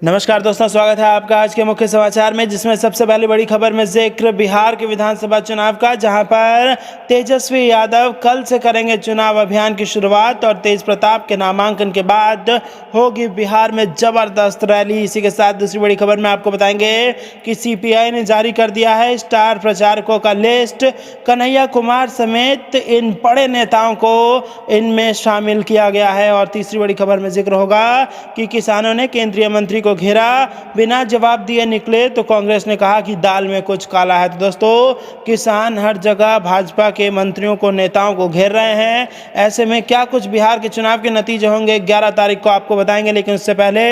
नमस्कार दोस्तों, स्वागत है आपका आज के मुख्य समाचार में, जिसमें सबसे पहली बड़ी खबर में जिक्र बिहार के विधानसभा चुनाव का, जहां पर तेजस्वी यादव कल से करेंगे चुनाव अभियान की शुरुआत और तेज प्रताप के नामांकन के बाद होगी बिहार में जबरदस्त रैली। इसी के साथ दूसरी बड़ी खबर में आपको बताएंगे कि सीपीआई ने जारी कर दिया है स्टार प्रचारकों का लिस्ट। कन्हैया कुमार समेत इन बड़े नेताओं को इनमें शामिल किया गया है। और तीसरी बड़ी खबर में जिक्र होगा कि किसानों ने केंद्रीय मंत्री को घेरा, बिना जवाब दिए निकले तो कांग्रेस ने कहा कि दाल में कुछ काला है। तो दोस्तों, किसान हर जगह भाजपा के मंत्रियों को, नेताओं को घेर रहे हैं। ऐसे में क्या कुछ बिहार के चुनाव के नतीजे होंगे 11 तारीख को आपको बताएंगे। लेकिन उससे पहले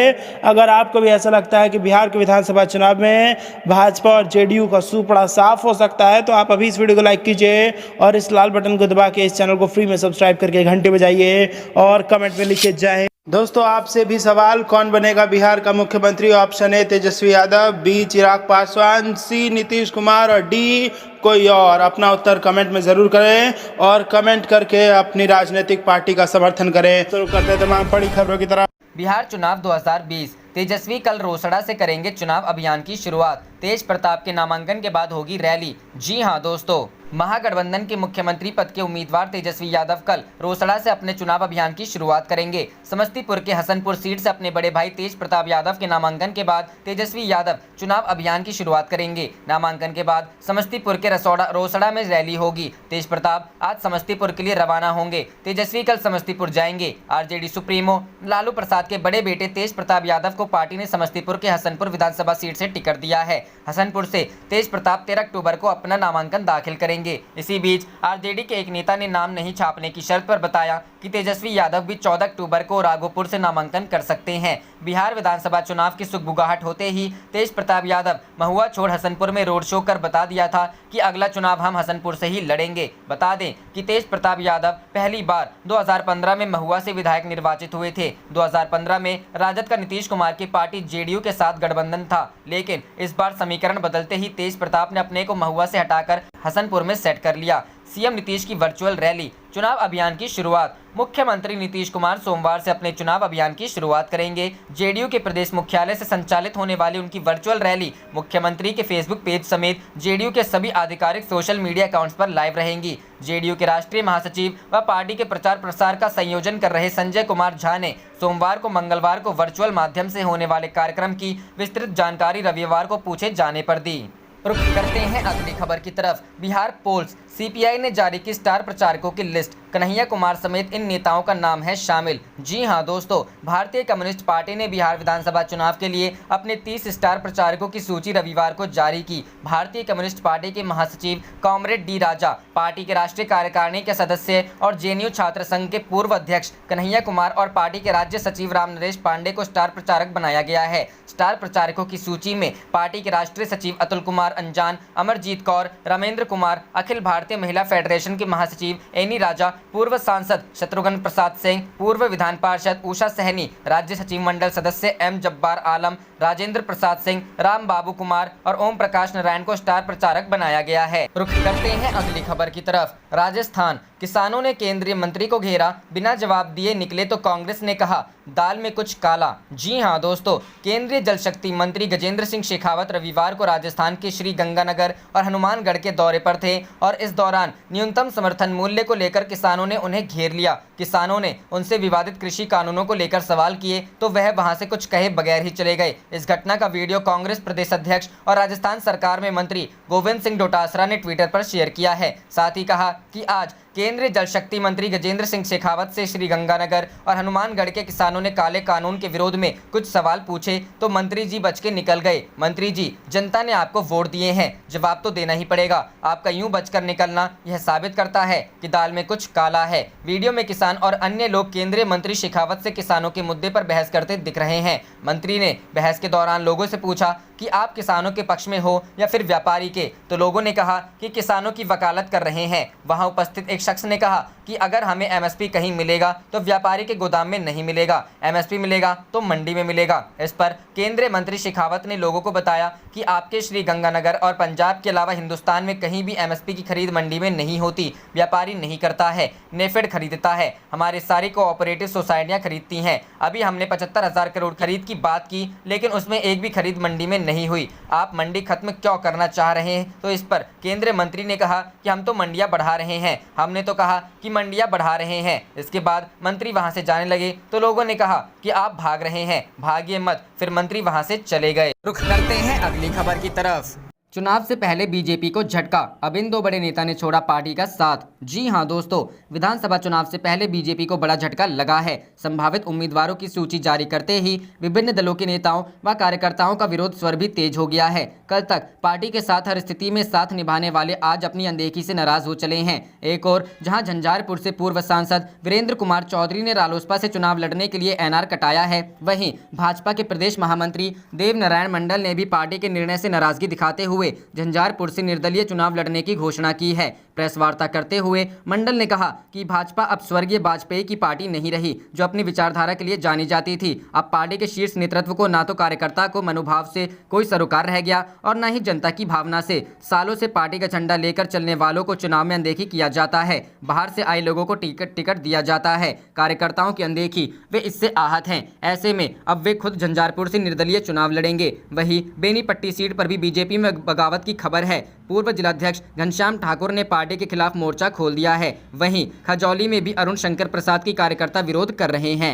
अगर आपको भी ऐसा लगता है कि बिहार के विधानसभा चुनाव में भाजपा और जेडीयू का सूपड़ा साफ हो सकता है, तो आप अभी इस वीडियो को लाइक कीजिए और इस लाल बटन को दबा के इस चैनल को फ्री में सब्सक्राइब करके घंटे बजाइए और कमेंट में लिखिए जय। दोस्तों, आपसे भी सवाल, कौन बनेगा बिहार का मुख्यमंत्री? Option A Tejashwi Yadav, B Chirag Paswan, C Nitish Kumar और डी कोई और। अपना उत्तर कमेंट में ज़रूर करें और कमेंट करके अपनी राजनीतिक पार्टी का समर्थन करें। शुरू करते हैं तमाम बड़ी खबरों की तरफ। बिहार चुनाव 2020, तेजस्वी कल रोसड़ा से करेंगे चुनाव अभियान की शुरुआत। तेज प्रताप के नामांकन के बाद होगी रैली। जी हां दोस्तों, महागठबंधन के मुख्यमंत्री पद के उम्मीदवार तेजस्वी यादव कल रोसड़ा से अपने चुनाव अभियान की शुरुआत करेंगे। समस्तीपुर के हसनपुर सीट से अपने बड़े भाई तेज प्रताप यादव के नामांकन के बाद तेजस्वी यादव चुनाव अभियान की शुरुआत करेंगे। नामांकन के बाद समस्तीपुर के रोसड़ा में रैली होगी। तेज प्रताप आज समस्तीपुर के लिए रवाना होंगे। तेजस्वी कल समस्तीपुर जाएंगे। आरजेडी सुप्रीमो लालू प्रसाद के बड़े बेटे तेज प्रताप यादव को पार्टी ने समस्तीपुर के हसनपुर विधानसभा सीट से टिकट दिया है। हसनपुर से तेज प्रताप 13 अक्टूबर को अपना नामांकन दाखिल करेंगे। इसी बीच आरजेडी के एक नेता ने नाम नहीं छापने की शर्त पर बताया कि तेजस्वी यादव भी 14 अक्टूबर को राघोपुर से नामांकन कर सकते हैं। बिहार विधानसभा चुनाव की सुगबुगाहट होते ही तेज प्रताप यादव महुआ छोड़ हसनपुर में रोड शो कर बता दिया था कि अगला चुनाव हम हसनपुर से ही लड़ेंगे। बता दें कि तेज प्रताप यादव पहली बार 2015 में महुआ से विधायक निर्वाचित हुए थे। 2015 में राजद का नीतीश कुमार की पार्टी जेडीयू के साथ गठबंधन था, लेकिन इस बार समीकरण बदलते ही तेज प्रताप ने अपने को महुआ से हटाकर हसनपुर में सेट कर लिया। सीएम नीतीश की वर्चुअल रैली, चुनाव अभियान की शुरुआत। मुख्यमंत्री नीतीश कुमार सोमवार से अपने चुनाव अभियान की शुरुआत करेंगे। जेडीयू के प्रदेश मुख्यालय से संचालित होने वाली उनकी वर्चुअल रैली मुख्यमंत्री के फेसबुक पेज समेत जेडीयू के सभी आधिकारिक सोशल मीडिया अकाउंट्स पर लाइव रहेंगी। जेडीयू के राष्ट्रीय महासचिव व पार्टी के प्रचार प्रसार का संयोजन कर रहे संजय कुमार झा ने सोमवार को मंगलवार को वर्चुअल माध्यम से होने वाले कार्यक्रम की विस्तृत जानकारी रविवार को पूछे जाने पर दी। रुक करते हैं अगली खबर की तरफ। बिहार पोल्स, सीपीआई ने जारी की स्टार प्रचारकों की लिस्ट। कन्हैया कुमार समेत इन नेताओं का नाम है शामिल। जी हां दोस्तों, भारतीय कम्युनिस्ट पार्टी ने बिहार विधानसभा चुनाव के लिए अपने 30 स्टार प्रचारकों की सूची रविवार को जारी की। भारतीय कम्युनिस्ट पार्टी के महासचिव कॉमरेड डी राजा, पार्टी के राष्ट्रीय कार्यकारिणी के सदस्य और जेएनयू छात्र संघ के पूर्व अध्यक्ष कन्हैया कुमार और पार्टी के राज्य सचिव राम नरेश पांडे को स्टार प्रचारक बनाया गया है। स्टार प्रचारकों की सूची में पार्टी के राष्ट्रीय सचिव अतुल कुमार अंजान, अमरजीत कौर, रमेंद्र कुमार, अखिल भारतीय महिला फेडरेशन के महासचिव एनी राजा, पूर्व सांसद शत्रुघ्न प्रसाद सिंह, पूर्व विधान पार्षद उषा सहनी, राज्य सचिव मंडल सदस्य एम जब्बार आलम, राजेंद्र प्रसाद सिंह, राम बाबू कुमार और ओम प्रकाश नारायण को स्टार प्रचारक बनाया गया है। रुख करते हैं अगली खबर की तरफ। राजस्थान, किसानों ने केंद्रीय मंत्री को घेरा, बिना जवाब दिए निकले तो कांग्रेस ने कहा दाल में कुछ काला। जी हां दोस्तों, केंद्रीय जल शक्ति मंत्री गजेंद्र सिंह शेखावत रविवार को राजस्थान के श्री गंगानगर और हनुमानगढ़ के दौरे पर थे और इस दौरान न्यूनतम समर्थन मूल्य को लेकर किसानों ने उन्हें घेर लिया। किसानों ने उनसे विवादित कृषि कानूनों को लेकर सवाल किए तो वह वहां से कुछ कहे बगैर ही चले गए। इस घटना का वीडियो कांग्रेस प्रदेश अध्यक्ष और राजस्थान सरकार में मंत्री गोविंद सिंह डोटासरा ने ट्विटर पर शेयर किया है। साथ ही कहा कि आज केंद्रीय जल शक्ति मंत्री गजेंद्र सिंह शेखावत से श्री गंगानगर और हनुमानगढ़ के किसानों ने काले कानून के विरोध में कुछ सवाल पूछे तो मंत्री जी बच के निकल गए। मंत्री जी, जनता ने आपको वोट दिए हैं, जवाब तो देना ही पड़ेगा। आपका यूं बचकर निकलना यह साबित करता है कि दाल में कुछ काला है। वीडियो में किसान और अन्य लोग केंद्रीय मंत्री शेखावत से किसानों के मुद्दे पर बहस करते दिख रहे हैं। मंत्री ने बहस के दौरान लोगों से पूछा कि आप किसानों के पक्ष में हो या फिर व्यापारी के, तो लोगों ने कहा कि किसानों की वकालत कर रहे हैं। वहां उपस्थित एक एक शख्स ने कहा कि अगर हमें एमएसपी कहीं मिलेगा तो व्यापारी के गोदाम में नहीं मिलेगा, एमएसपी मिलेगा तो मंडी में मिलेगा। इस पर केंद्रीय मंत्री शेखावत ने लोगों को बताया कि आपके श्रीगंगानगर और पंजाब के अलावा हिंदुस्तान में कहीं भी एमएसपी की खरीद मंडी में नहीं होती, व्यापारी नहीं करता है, नेफेड खरीदता है, हमारी सारी कोऑपरेटिव सोसाइटियां खरीदती हैं। अभी हमने 75,000 करोड़ खरीद की बात की, लेकिन उसमें एक भी खरीद मंडी में नहीं हुई। आप मंडी खत्म क्यों करना चाह रहे हैं? तो इस पर केंद्रीय मंत्री ने कहा कि हम तो मंडियां बढ़ा रहे हैं, हमने तो कहा कि मंडियां बढ़ा रहे हैं। इसके बाद मंत्री वहां से जाने लगे तो लोगों ने कहा कि आप भाग रहे हैं, भागिए मत। फिर मंत्री वहां से चले गए। रुख करते हैं अगली खबर की तरफ। चुनाव से पहले बीजेपी को झटका, अब इन दो बड़े नेता ने छोड़ा पार्टी का साथ। जी हां दोस्तों, विधानसभा चुनाव से पहले बीजेपी को बड़ा झटका लगा है। संभावित उम्मीदवारों की सूची जारी करते ही विभिन्न दलों के नेताओं व कार्यकर्ताओं का विरोध स्वर भी तेज हो गया है। कल तक पार्टी के साथ हर स्थिति में साथ निभाने वाले आज अपनी अनदेखी से नाराज हो चले हैं। एक और जहां झंझारपुर से पूर्व सांसद वीरेंद्र कुमार चौधरी ने रालोसपा से चुनाव लड़ने के लिए एनआर कटाया है, वहीं भाजपा के प्रदेश महामंत्री देव नारायण मंडल ने भी पार्टी के निर्णय से नाराजगी दिखाते हुए झंझारपुर से निर्दलीय चुनाव लड़ने की घोषणा की है। प्रेस वार्ता करते हुए मंडल ने कहा कि भाजपा अब स्वर्गीय वाजपेयी की पार्टी नहीं रही, जो अपनी विचारधारा के लिए जानी जाती थी। अब पार्टी के शीर्ष नेतृत्व को ना तो कार्यकर्ता को मनोभाव से कोई सरोकार रह गया और न ही जनता की भावना से। सालों से पार्टी का झंडा लेकर चलने वालों को चुनाव में अनदेखी किया जाता है, बाहर से आए लोगों को टिकट दिया जाता है। कार्यकर्ताओं की अनदेखी, वे इससे आहत हैं। ऐसे में अब वे खुद झंझारपुर से निर्दलीय चुनाव लड़ेंगे। वहीं बेनीपट्टी सीट पर भी बीजेपी में बगावत की खबर है। पूर्व जिलाध्यक्ष घनश्याम ठाकुर ने पार्टी के खिलाफ मोर्चा खोल दिया है। वहीं खजौली में भी अरुण शंकर प्रसाद की कार्यकर्ता विरोध कर रहे हैं।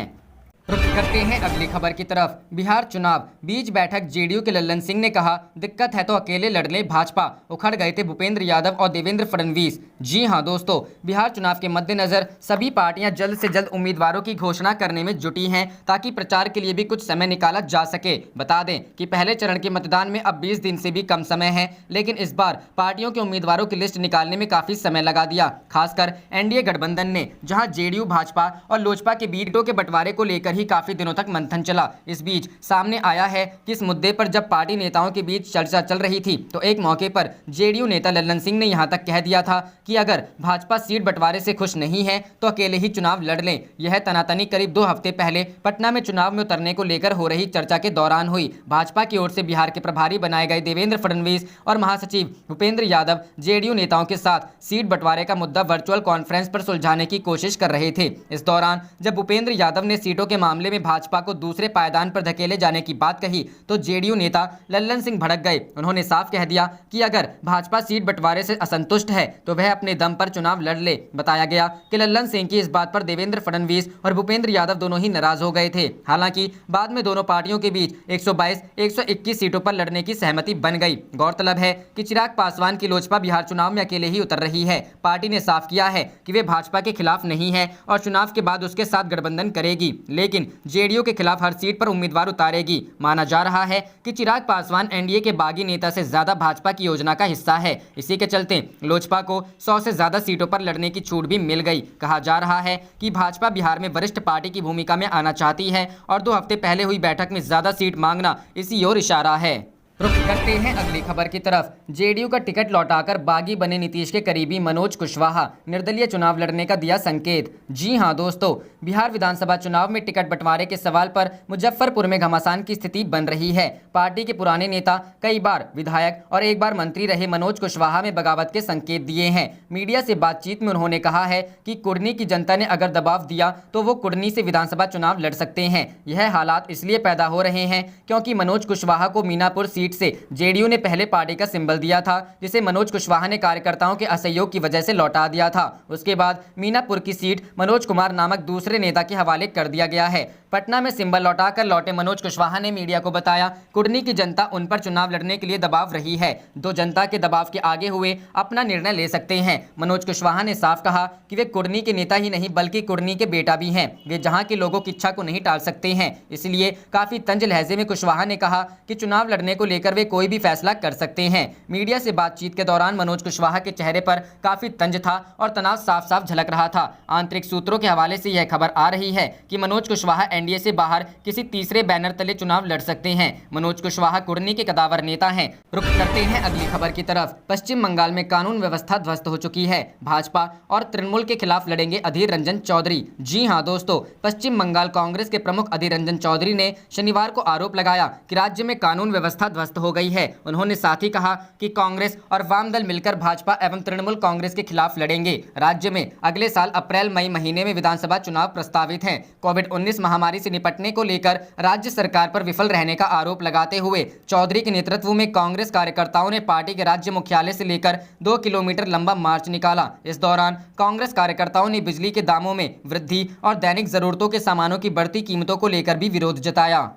रुख करते हैं अगली खबर की तरफ। बिहार चुनाव बीच बैठक, जेडीयू के लल्लन सिंह ने कहा दिक्कत है तो अकेले लड़ ले भाजपा, उखड़ गए थे भूपेंद्र यादव और देवेंद्र फडणवीस। जी हां दोस्तों, बिहार चुनाव के मद्देनजर सभी पार्टियां जल्द से जल्द उम्मीदवारों की घोषणा करने में जुटी हैं ताकि प्रचार के लिए भी कुछ समय निकाला जा सके। बता दें कि पहले चरण के मतदान में अब 20 दिन से भी कम समय है, लेकिन इस बार पार्टियों के उम्मीदवारों की लिस्ट निकालने में काफी समय लगा दिया। खासकर एनडीए गठबंधन ने, जहां जेडीयू, भाजपा और लोजपा के बीच सीटों के बंटवारे को लेकर ही काफी दिनों तक मंथन चला। इस बीच सामने आया है कि इस मुद्दे पर जब पार्टी नेताओं के बीच चर्चा चल रही थी तो एक मौके पर जेडीयू नेता लल्लन सिंह ने यहां तक कह दिया था कि अगर भाजपा सीट बंटवारे से खुश नहीं है तो अकेले ही चुनाव लड़ लें। यह तनातनी करीब 2 हफ्ते पहले पटना में चुनाव में उतरने को लेकर हो रही चर्चा के दौरान हुई। भाजपा की ओर से बिहार के प्रभारी बनाए गए देवेंद्र फडणवीस और महासचिव भूपेंद्र यादव जेडीयू नेताओं के साथ सीट बंटवारे का मुद्दा वर्चुअल कॉन्फ्रेंस पर सुलझाने की कोशिश कर रहे थे। इस दौरान जब भूपेंद्र यादव ने सीटों के मामले में भाजपा को दूसरे पायदान पर धकेले जाने की बात कही तो जेडीयू नेता लल्लन सिंह भड़क गए। उन्होंने साफ कह दिया कि अगर भाजपा सीट बंटवारे से असंतुष्ट है तो वह अपने दम पर चुनाव लड़ ले। बताया गया कि लल्लन सिंह की इस बात पर देवेंद्र फडणवीस और भूपेंद्र यादव दोनों ही नाराज हो गए थे। हालांकि बाद में दोनों पार्टियों के बीच 122-121 सीटों पर लड़ने की सहमति बन गई। गौरतलब है कि चिराग पासवान की लोजपा बिहार चुनाव में अकेले ही उतर रही है। पार्टी ने साफ किया है कि वे भाजपा के खिलाफ नहीं है और चुनाव के बाद उसके साथ गठबंधन करेगी, लेकिन जेडीयू के खिलाफ हर सीट पर उम्मीदवार उतारेगी। माना जा रहा है कि चिराग पासवान एनडीए के बागी नेता से ज्यादा भाजपा की योजना का हिस्सा है। इसी के चलते लोजपा को 100 से ज्यादा सीटों पर लड़ने की छूट भी मिल गई। कहा जा रहा है कि भाजपा बिहार में वरिष्ठ पार्टी की भूमिका में आना चाहती है और 2 हफ्ते पहले हुई बैठक में ज्यादा सीट मांगना इसी ओर इशारा है। रुख करते हैं अगली खबर की तरफ। जेडीयू का टिकट लौटाकर बागी बने नीतीश के करीबी मनोज कुशवाहा, निर्दलीय चुनाव लड़ने का दिया संकेत। जी हां दोस्तों, बिहार विधानसभा चुनाव में टिकट बंटवारे के सवाल पर मुजफ्फरपुर में घमासान की स्थिति बन रही है। पार्टी के पुराने नेता, कई बार विधायक और एक बार मंत्री रहे मनोज कुशवाहा में बगावत के संकेत दिए हैं। मीडिया से बातचीत में उन्होंने कहा है कि कुर्नी की जनता ने अगर दबाव दिया तो वो कुर्नी से विधानसभा चुनाव लड़ सकते हैं। यह हालात इसलिए पैदा हो रहे हैं क्योंकि मनोज कुशवाहा को मीनापुर सीट से जेडीयू ने पहले पार्टी का सिंबल दिया था, जिसे मनोज कुशवाहा ने कार्यकर्ताओं के असहयोग की वजह से लौटा दिया था। उसके बाद मीनापुर की सीट मनोज कुमार नामक दूसरे नेता के हवाले कर दिया गया है। पटना में सिंबल लौटाकर लौटे मनोज कुशवाहा ने मीडिया को बताया कुर्नी की जनता उन पर चुनाव लड़ने के लिए दबाव रही है, तो जनता के दबाव के आगे हुए अपना निर्णय ले सकते हैं। मनोज कुशवाहा ने साफ कहा कि वे कुर्नी के नेता ही नहीं बल्कि कुर्नी के बेटा भी हैं। वे जहां के लोगों की इच्छा को नहीं टाल सकते हैं। इसलिए काफी तंज लहजे में कुशवाहा ने कहा कि चुनाव लड़ने को लेकर वे कोई भी फैसला कर सकते हैं। मीडिया से बातचीत के दौरान मनोज कुशवाहा के चेहरे पर काफी तंज था और तनाव साफ साफ झलक रहा था। आंतरिक सूत्रों के हवाले से यह खबर आ रही है कि मनोज कुशवाहा एनडीए से बाहर किसी तीसरे बैनर तले चुनाव लड़ सकते हैं। मनोज कुशवाहा कुर्नी के कदावर नेता हैं। रुख करते हैं अगली खबर की तरफ। पश्चिम बंगाल में कानून व्यवस्था ध्वस्त हो चुकी है। भाजपा और तृणमूल के खिलाफ लड़ेंगे अधीर रंजन चौधरी। जी हां दोस्तों, पश्चिम बंगाल कांग्रेस के प्रमुख अधीर रंजन चौधरी ने शनिवार को आरोप लगाया कि राज्य में कानून व्यवस्था ध्वस्त हो गई है। उन्होंने साथ ही कहा कि कांग्रेस और वाम दल मिलकर भाजपा एवं तृणमूल कांग्रेस के खिलाफ लड़ेंगे। राज्य में अगले साल अप्रैल मई महीने में विधानसभा चुनाव प्रस्तावित हैं। कोविड-19 महामारी से निपटने को लेकर राज्य सरकार पर विफल रहने का आरोप लगाते हुए चौधरी के नेतृत्व में कांग्रेस कार्यकर्ताओं ने पार्टी के राज्य मुख्यालय से लेकर 2 किलोमीटर लंबा मार्च निकाला। इस दौरान कांग्रेस कार्यकर्ताओं ने बिजली के दामों में वृद्धि और दैनिक जरूरतों के सामानों की बढ़ती कीमतों को लेकर भी विरोध जताया।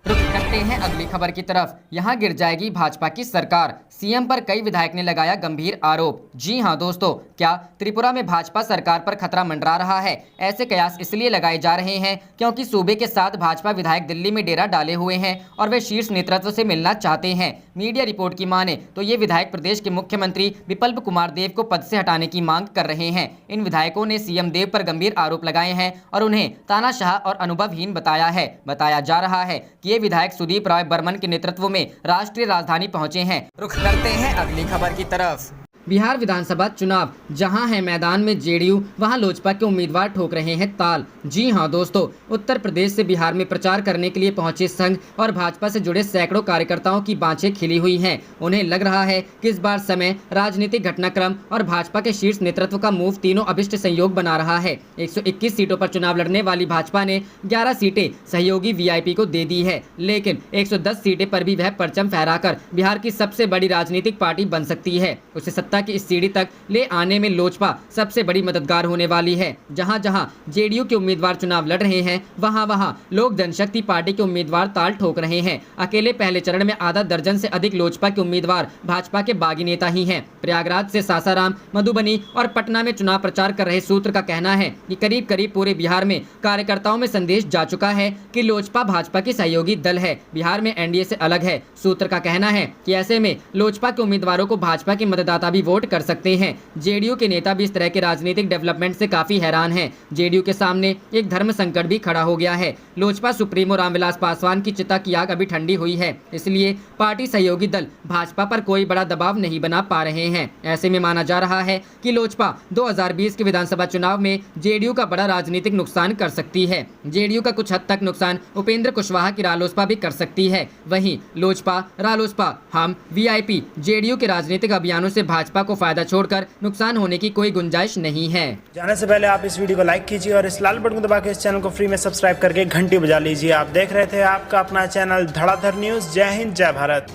रुख करते हैं अगली खबर की तरफ। यहां गिर जाएगी भाजपा की सरकार। सीएम पर कई विधायक ने लगाया गंभीर आरोप। जी हां दोस्तों, क्या त्रिपुरा में भाजपा सरकार पर खतरा मंडरा रहा है? ऐसे कयास इसलिए लगाए जा रहे हैं क्योंकि सूबे के 7 भाजपा विधायक दिल्ली में डेरा डाले हुए हैं और वे शीर्ष नेतृत्व से मिलना चाहते हैं। मीडिया रिपोर्ट की माने तो ये विधायक प्रदेश के मुख्यमंत्री विप्लव कुमार देव को पद से हटाने की मांग कर रहे हैं। इन विधायकों ने सीएम देव पर गंभीर आरोप लगाए हैं और उन्हें तानाशाह और अनुभवहीन बताया है। बताया जा रहा है कि ये विधायक सुदीप राय बर्मन के नेतृत्व में राष्ट्रीय राजधानी पहुंचे हैं। रुख करते हैं अगली खबर की तरफ। बिहार विधानसभा चुनाव, जहां है मैदान में जेडीयू, वहां लोजपा के उम्मीदवार ठोक रहे हैं ताल। जी हां दोस्तों, उत्तर प्रदेश से बिहार में प्रचार करने के लिए पहुंचे संघ और भाजपा से जुड़े सैकड़ों कार्यकर्ताओं की बाँछें खिली हुई हैं। उन्हें लग रहा है कि इस बार समय, राजनीतिक घटनाक्रम और भाजपा के शीर्ष नेतृत्व का मूव तीनों अभिष्ट संयोग बना रहा है। 121 सीटों पर चुनाव लड़ने वाली भाजपा ने 11 सीटें सहयोगी वीआईपी को दे दी है, लेकिन 110 सीटें पर भी वह परचम फहराकर बिहार की सबसे बड़ी राजनीतिक पार्टी बन सकती है। उसे की इस सीढ़ी तक ले आने में लोजपा सबसे बड़ी मददगार होने वाली है। जहां जहां जेडीयू के उम्मीदवार चुनाव लड़ रहे हैं, वहां वहां लोक जनशक्ति पार्टी के उम्मीदवार ताल ठोक रहे हैं। अकेले पहले चरण में आधा दर्जन से अधिक लोजपा के उम्मीदवार भाजपा के बागी नेता ही हैं। प्रयागराज से सासाराम, मधुबनी और पटना में चुनाव प्रचार कर रहे सूत्र का कहना है कि करीब करीब पूरे बिहार में कार्यकर्ताओं में संदेश जा चुका है कि लोजपा भाजपा की सहयोगी दल है, बिहार में एनडीए से अलग है। सूत्र का कहना है कि ऐसे में लोजपा के उम्मीदवारों को भाजपा के मतदाता भी वोट कर सकते हैं। जेडीयू के नेता भी इस तरह के राजनीतिक डेवलपमेंट से काफी हैरान हैं। जेडीयू के सामने एक धर्म संकट भी खड़ा हो गया है। लोजपा सुप्रीमो रामविलास पासवान की चिता की आग अभी ठंडी हुई है, इसलिए पार्टी सहयोगी दल भाजपा पर कोई बड़ा दबाव नहीं बना पा रहे हैं। ऐसे में माना जा रहा है कि लोजपा 2020 के विधानसभा चुनाव में जेडीयू का बड़ा राजनीतिक नुकसान कर सकती है। जेडीयू का कुछ हद तक नुकसान उपेंद्र कुशवाहा की रालोसपा भी कर सकती है। वहीं लोजपा, रालोसपा, हम, वीआईपी, जेडीयू के राजनीतिक अभियानों से भाजपा को फायदा छोड़कर नुकसान होने की कोई गुंजाइश नहीं है। जाने से पहले आप इस वीडियो को लाइक कीजिए और इस लाल बटन को दबा के इस चैनल को फ्री में सब्सक्राइब करके घंटी बजा लीजिए। आप देख रहे थे आपका अपना चैनल धड़ाधड़ न्यूज। जय हिंद, जय भारत।